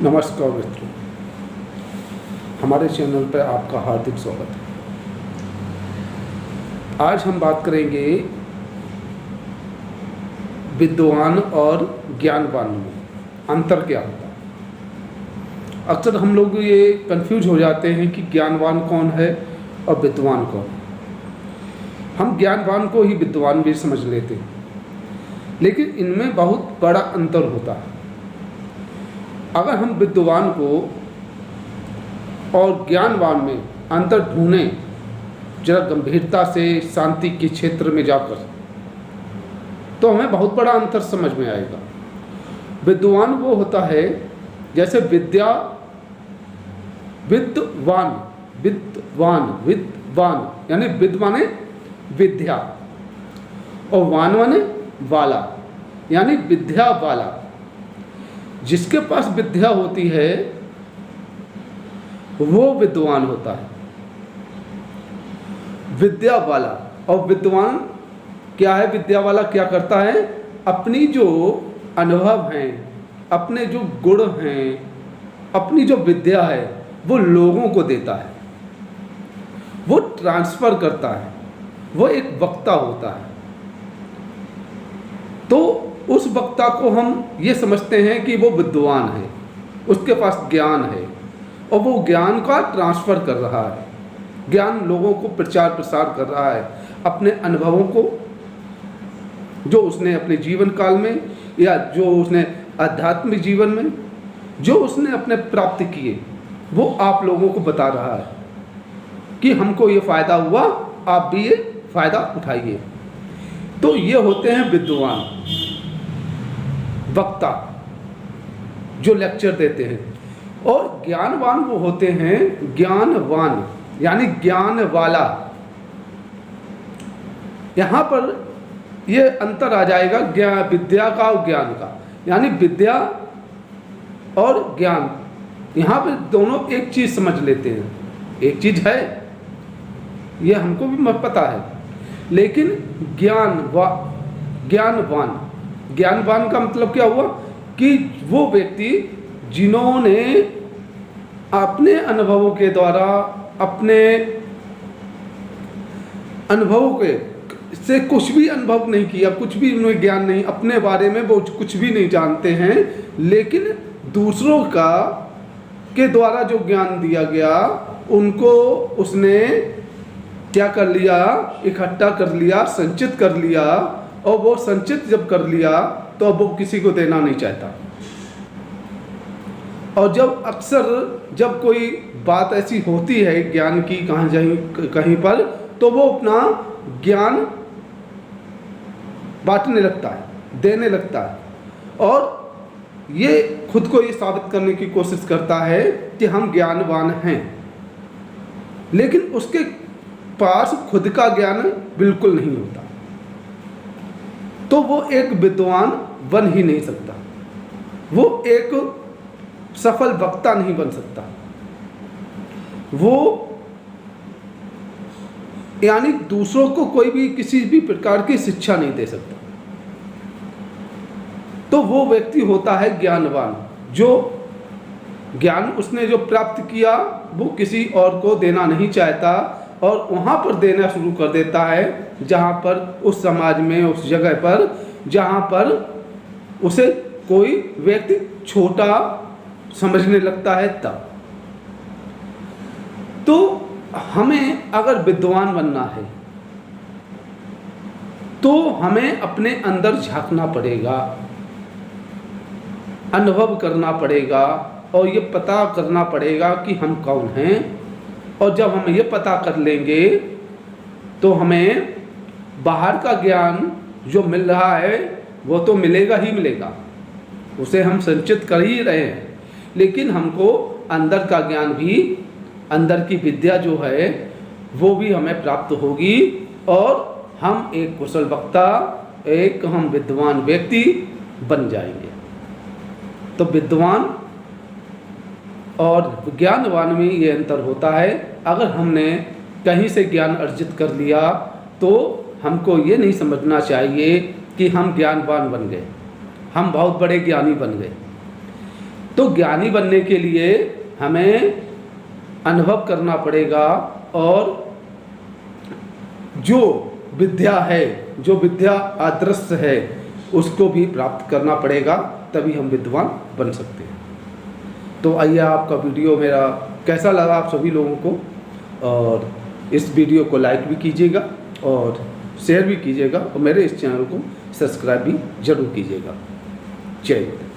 नमस्कार मित्रों, हमारे चैनल पर आपका हार्दिक स्वागत है। आज हम बात करेंगे विद्वान और ज्ञानवान में अंतर क्या होता है। अक्सर हम लोग ये कंफ्यूज हो जाते हैं कि ज्ञानवान कौन है और विद्वान कौन है। हम ज्ञानवान को ही विद्वान भी समझ लेते हैं, लेकिन इनमें बहुत बड़ा अंतर होता है। अगर हम विद्वान को और ज्ञानवान में अंतर ढूंढें जरा गंभीरता से, शांति के क्षेत्र में जाकर, तो हमें बहुत बड़ा अंतर समझ में आएगा। विद्वान वो होता है जैसे विद्वान यानी विद् माने विद्या और वान माने वाला यानी विद्या वाला। जिसके पास विद्या होती है वो विद्वान होता है, विद्या वाला। और विद्वान क्या है? विद्या वाला क्या करता है? अपनी जो अनुभव हैं, अपने जो गुण हैं, अपनी जो विद्या है वो लोगों को देता है, वो ट्रांसफर करता है, वो एक वक्ता होता है। तो उस वक्ता को हम ये समझते हैं कि वो विद्वान है, उसके पास ज्ञान है और वो ज्ञान का ट्रांसफ़र कर रहा है, ज्ञान लोगों को प्रचार प्रसार कर रहा है, अपने अनुभवों को जो उसने अपने जीवन काल में या जो उसने आध्यात्मिक जीवन में जो उसने अपने प्राप्त किए वो आप लोगों को बता रहा है कि हमको ये फ़ायदा हुआ, आप भी ये फ़ायदा उठाइए। तो ये होते हैं विद्वान, वक्ता जो लेक्चर देते हैं। और ज्ञानवान वो होते हैं ज्ञानवान यानी ज्ञान वाला। यहाँ पर ये अंतर आ जाएगा विद्या का और ज्ञान का, यानी विद्या और ज्ञान। यहाँ पर दोनों एक चीज़ समझ लेते हैं, एक चीज़ है, ये हमको भी पता है। लेकिन ज्ञानवान का मतलब क्या हुआ कि वो व्यक्ति जिन्होंने अपने अनुभवों के द्वारा, अपने अनुभवों के से कुछ भी अनुभव नहीं किया, कुछ भी उन्हें ज्ञान नहीं, अपने बारे में वो कुछ भी नहीं जानते हैं, लेकिन दूसरों का के द्वारा जो ज्ञान दिया गया उनको उसने क्या कर लिया? इकट्ठा कर लिया, संचित कर लिया। और वो संचित जब कर लिया तो अब वो किसी को देना नहीं चाहता। और जब अक्सर जब कोई बात ऐसी होती है ज्ञान की कहीं पर, तो वो अपना ज्ञान बांटने लगता है, देने लगता है और ये खुद को ये साबित करने की कोशिश करता है कि हम ज्ञानवान हैं। लेकिन उसके पास खुद का ज्ञान बिल्कुल नहीं होता, तो वो एक विद्वान बन ही नहीं सकता, वो एक सफल वक्ता नहीं बन सकता। वो यानी दूसरों को कोई भी किसी भी प्रकार की शिक्षा नहीं दे सकता। तो वो व्यक्ति होता है ज्ञानवान, जो ज्ञान उसने जो प्राप्त किया वो किसी और को देना नहीं चाहता और वहाँ पर देना शुरू कर देता है जहाँ पर उस समाज में, उस जगह पर जहाँ पर उसे कोई व्यक्ति छोटा समझने लगता है तब। तो हमें अगर विद्वान बनना है तो हमें अपने अंदर झांकना पड़ेगा, अनुभव करना पड़ेगा और ये पता करना पड़ेगा कि हम कौन हैं। और जब हम ये पता कर लेंगे तो हमें बाहर का ज्ञान जो मिल रहा है वो तो मिलेगा ही मिलेगा, उसे हम संचित कर ही रहे हैं, लेकिन हमको अंदर का ज्ञान भी, अंदर की विद्या जो है वो भी हमें प्राप्त होगी और हम एक कुशल वक्ता, एक हम विद्वान व्यक्ति बन जाएंगे। तो विद्वान और ज्ञानवान में ये अंतर होता है। अगर हमने कहीं से ज्ञान अर्जित कर लिया तो हमको ये नहीं समझना चाहिए कि हम ज्ञानवान बन गए, हम बहुत बड़े ज्ञानी बन गए। तो ज्ञानी बनने के लिए हमें अनुभव करना पड़ेगा, और जो विद्या है, जो विद्या अदृश्य है, उसको भी प्राप्त करना पड़ेगा, तभी हम विद्वान बन सकते हैं। तो आइए, आपका वीडियो मेरा कैसा लगा आप सभी लोगों को, और इस वीडियो को लाइक भी कीजिएगा और शेयर भी कीजिएगा, और मेरे इस चैनल को सब्सक्राइब भी जरूर कीजिएगा। जय हिंद।